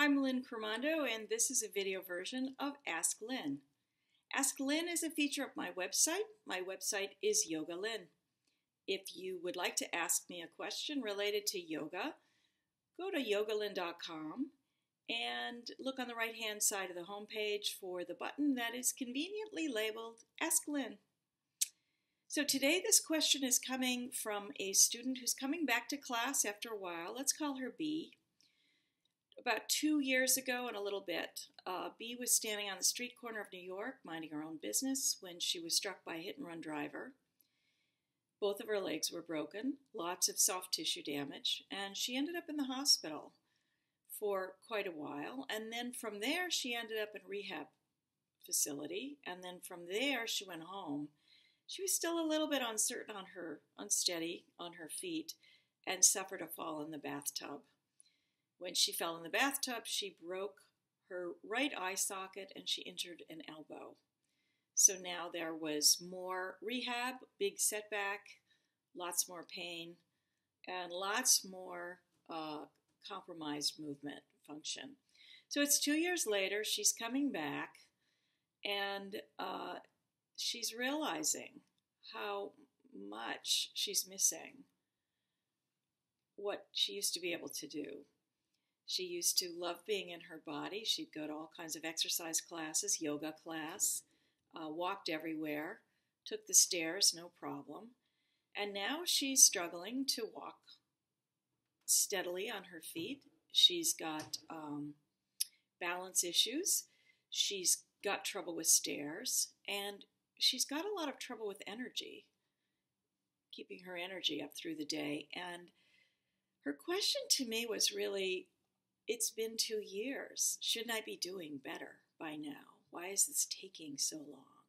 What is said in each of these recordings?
I'm Lynn Cremando, and this is a video version of Ask Lynn. Ask Lynn is a feature of my website. My website is Yoga Lynn. If you would like to ask me a question related to yoga, go to yogalynn.com and look on the right-hand side of the homepage for the button that is conveniently labeled Ask Lynn. So today this question is coming from a student who's coming back to class after a while. Let's call her B. About 2 years ago and a little bit, B was standing on the street corner of New York, minding her own business, when she was struck by a hit-and-run driver. Both of her legs were broken, lots of soft tissue damage, and she ended up in the hospital for quite a while. And then from there, she ended up in a rehab facility, and then from there, she went home. She was still a little bit unsteady on her feet, and suffered a fall in the bathtub. When she fell in the bathtub, she broke her right eye socket and she injured an elbow. So now there was more rehab, big setback, lots more pain, and lots more compromised movement function. So it's 2 years later, she's coming back, and she's realizing how much she's missing what she used to be able to do. She used to love being in her body. She'd go to all kinds of exercise classes, yoga class, walked everywhere, took the stairs, no problem. And now she's struggling to walk steadily on her feet. She's got balance issues. She's got trouble with stairs. And she's got a lot of trouble with energy, keeping her energy up through the day. And her question to me was really, it's been 2 years. Shouldn't I be doing better by now? Why is this taking so long?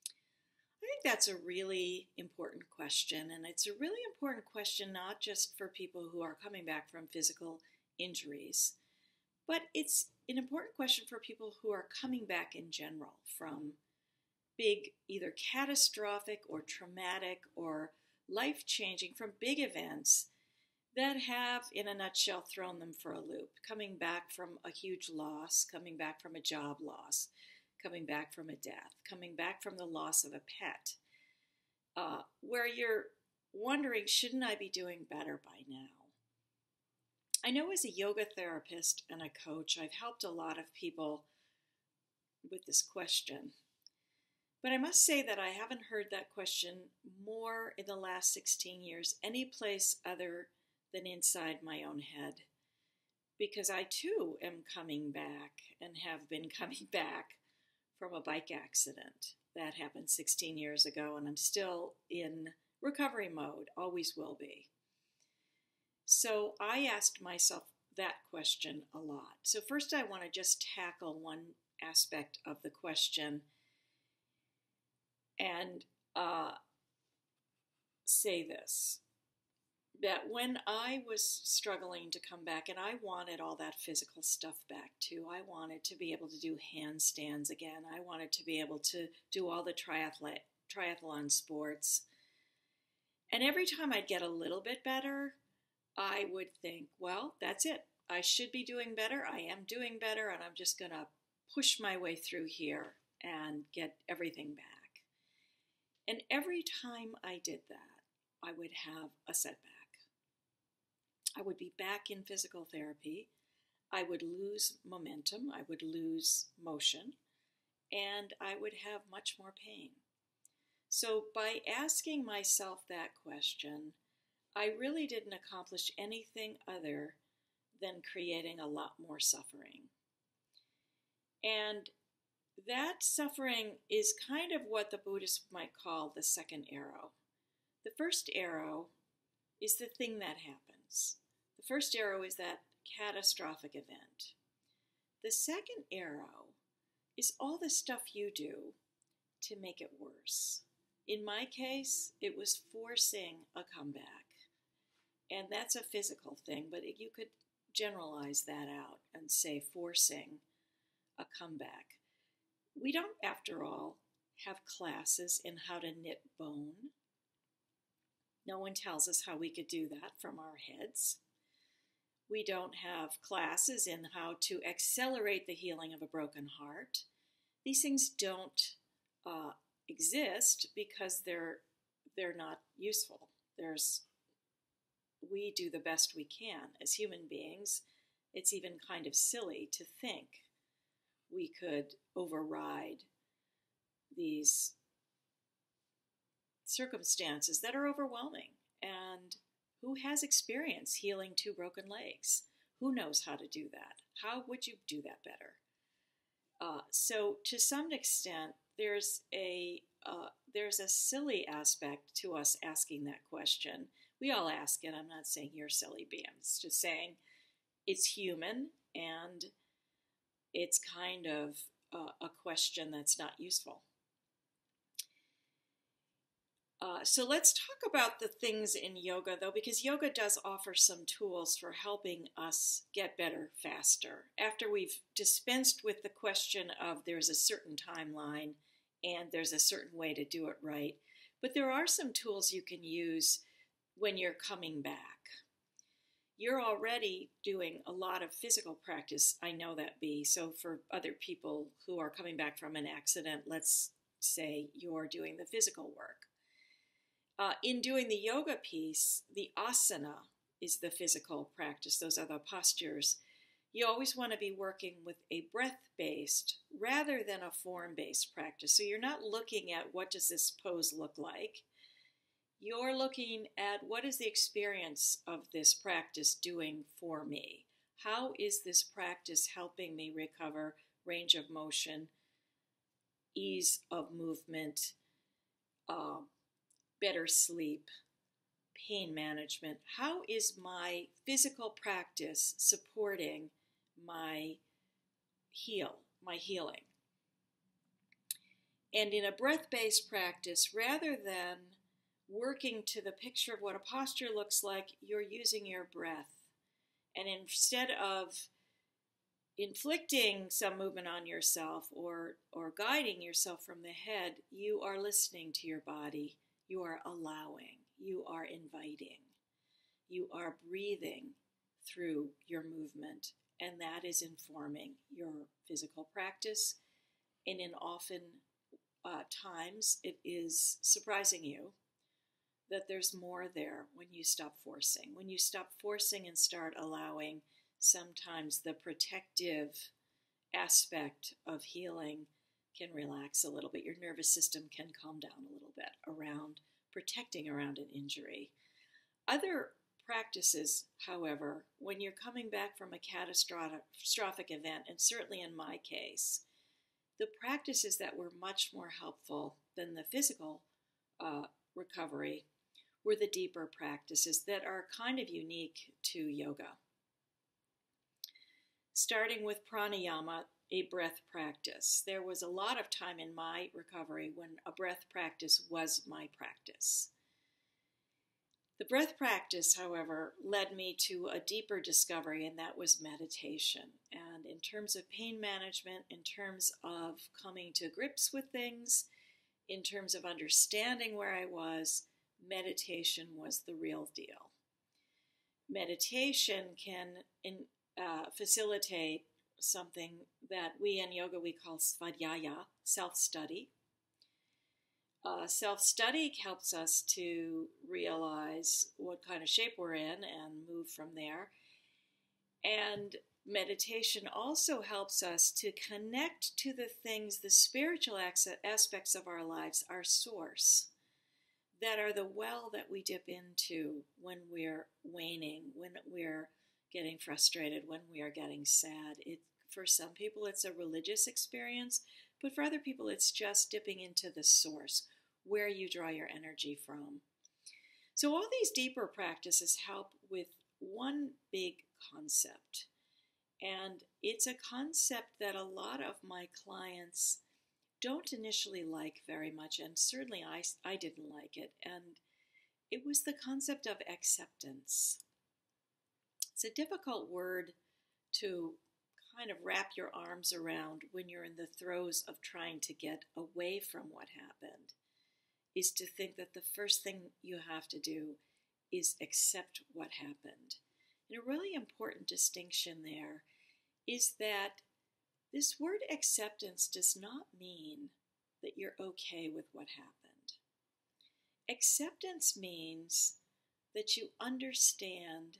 I think that's a really important question, and it's a really important question not just for people who are coming back from physical injuries, but it's an important question for people who are coming back in general from big, either catastrophic or traumatic or life-changing, from big events that have, in a nutshell, thrown them for a loop, coming back from a huge loss, coming back from a job loss, coming back from a death, coming back from the loss of a pet, where you're wondering, shouldn't I be doing better by now? I know as a yoga therapist and a coach, I've helped a lot of people with this question. But I must say that I haven't heard that question more in the last 16 years, any place other than inside my own head, because I too am coming back and have been coming back from a bike accident that happened 16 years ago, and I'm still in recovery mode, always will be. So I asked myself that question a lot. So first I want to just tackle one aspect of the question and say this, that when I was struggling to come back, and I wanted all that physical stuff back too, I wanted to be able to do handstands again, I wanted to be able to do all the triathlon sports, and every time I'd get a little bit better, I would think, well, that's it, I should be doing better, I am doing better, and I'm just going to push my way through here and get everything back. And every time I did that, I would have a setback. I would be back in physical therapy, I would lose momentum, I would lose motion, and I would have much more pain. So by asking myself that question, I really didn't accomplish anything other than creating a lot more suffering. And that suffering is kind of what the Buddhists might call the second arrow. The first arrow is the thing that happens. The first arrow is that catastrophic event. The second arrow is all the stuff you do to make it worse. In my case, it was forcing a comeback. And that's a physical thing, but you could generalize that out and say forcing a comeback. We don't, after all, have classes in how to knit bone. No one tells us how we could do that from our heads. We don't have classes in how to accelerate the healing of a broken heart. These things don't exist because they're not useful. We do the best we can as human beings. It's even kind of silly to think we could override these circumstances that are overwhelming. And who has experience healing 2 broken legs? Who knows how to do that? How would you do that better? So to some extent, there's a silly aspect to us asking that question. We all ask it. I'm not saying you're silly, Beams. Just saying it's human, and it's kind of a question that's not useful. So let's talk about the things in yoga, though, because yoga does offer some tools for helping us get better faster. After we've dispensed with the question of there's a certain timeline and there's a certain way to do it right, but there are some tools you can use when you're coming back. You're already doing a lot of physical practice, I know that, Bea. So for other people who are coming back from an accident, let's say you're doing the physical work. In doing the yoga piece, the asana is the physical practice. Those are the postures. You always want to be working with a breath-based rather than a form-based practice. So you're not looking at what does this pose look like. You're looking at what is the experience of this practice doing for me? How is this practice helping me recover range of motion, ease of movement, better sleep, pain management? How is my physical practice supporting my healing? And in a breath-based practice, rather than working to the picture of what a posture looks like, you're using your breath. And instead of inflicting some movement on yourself or guiding yourself from the head, you are listening to your body. You are allowing, you are inviting, you are breathing through your movement, and that is informing your physical practice. And in often times, it is surprising you that there's more there when you stop forcing. When you stop forcing and start allowing, sometimes the protective aspect of healing can relax a little bit. Your nervous system can calm down a little bit around protecting around an injury. Other practices, however, when you're coming back from a catastrophic event, and certainly in my case, the practices that were much more helpful than the physical recovery were the deeper practices that are kind of unique to yoga. Starting with pranayama, a breath practice. There was a lot of time in my recovery when a breath practice was my practice. The breath practice, however, led me to a deeper discovery, and that was meditation. And in terms of pain management, in terms of coming to grips with things, in terms of understanding where I was, meditation was the real deal. Meditation can facilitate something that we in yoga we call svadhyaya, self-study. Self-study helps us to realize what kind of shape we're in and move from there. And meditation also helps us to connect to the things, the spiritual aspects of our lives, our source, that are the well that we dip into when we're waning, when we're getting frustrated, when we are getting sad. For some people, it's a religious experience, but for other people, it's just dipping into the source, where you draw your energy from. So all these deeper practices help with one big concept. And it's a concept that a lot of my clients don't initially like very much, and certainly I didn't like it. And it was the concept of acceptance. It's a difficult word to kind of wrap your arms around when you're in the throes of trying to get away from what happened, is to think that the first thing you have to do is accept what happened. And a really important distinction there is that this word acceptance does not mean that you're okay with what happened. Acceptance means that you understand,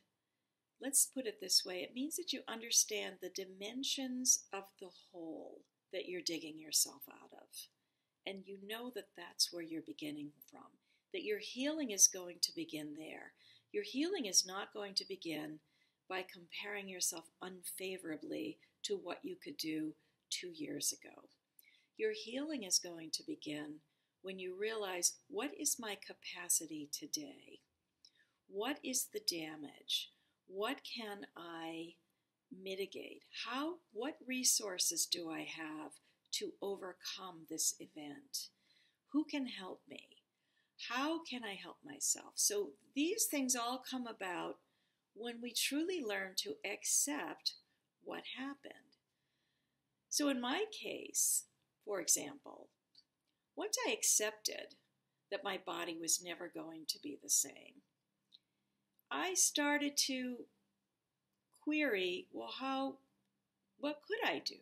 let's put it this way, it means that you understand the dimensions of the hole that you're digging yourself out of. And you know that that's where you're beginning from, that your healing is going to begin there. Your healing is not going to begin by comparing yourself unfavorably to what you could do 2 years ago. Your healing is going to begin when you realize, what is my capacity today? What is the damage? What can I mitigate? What resources do I have to overcome this event? Who can help me? How can I help myself? So these things all come about when we truly learn to accept what happened. So in my case, for example, once I accepted that my body was never going to be the same, I started to query, well, what could I do?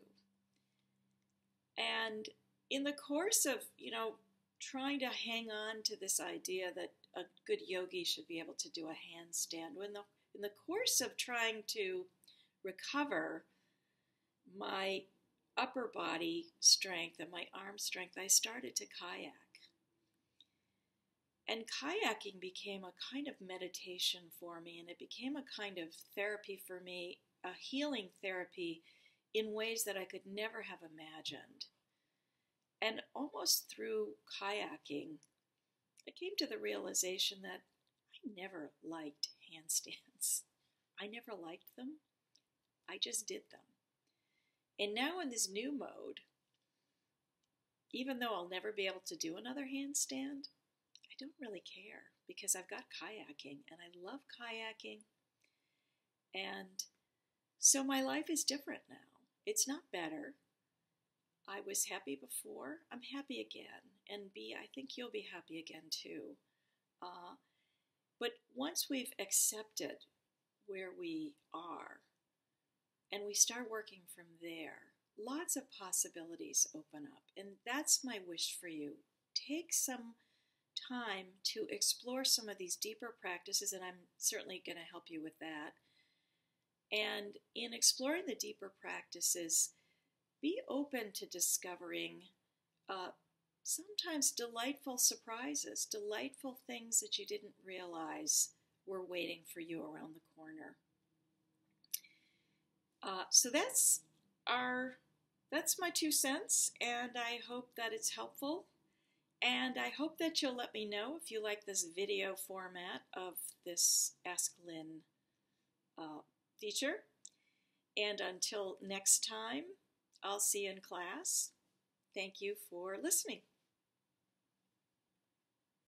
And in the course of, trying to hang on to this idea that a good yogi should be able to do a handstand, in the course of trying to recover my upper body strength and my arm strength, I started to kayak. And kayaking became a kind of meditation for me, and it became a kind of therapy for me, a healing therapy in ways that I could never have imagined. And almost through kayaking, I came to the realization that I never liked handstands. I never liked them. I just did them. And now in this new mode, even though I'll never be able to do another handstand, I don't really care because I've got kayaking and I love kayaking. And so my life is different now. It's not better. I was happy before. I'm happy again. And B, I think you'll be happy again too. But once we've accepted where we are and we start working from there, lots of possibilities open up. And that's my wish for you. Take some time to explore some of these deeper practices, and I'm certainly going to help you with that. And in exploring the deeper practices, be open to discovering sometimes delightful surprises, delightful things that you didn't realize were waiting for you around the corner. So that's my 2 cents, and I hope that it's helpful. And I hope that you'll let me know if you like this video format of this Ask Lynn feature. And until next time, I'll see you in class. Thank you for listening.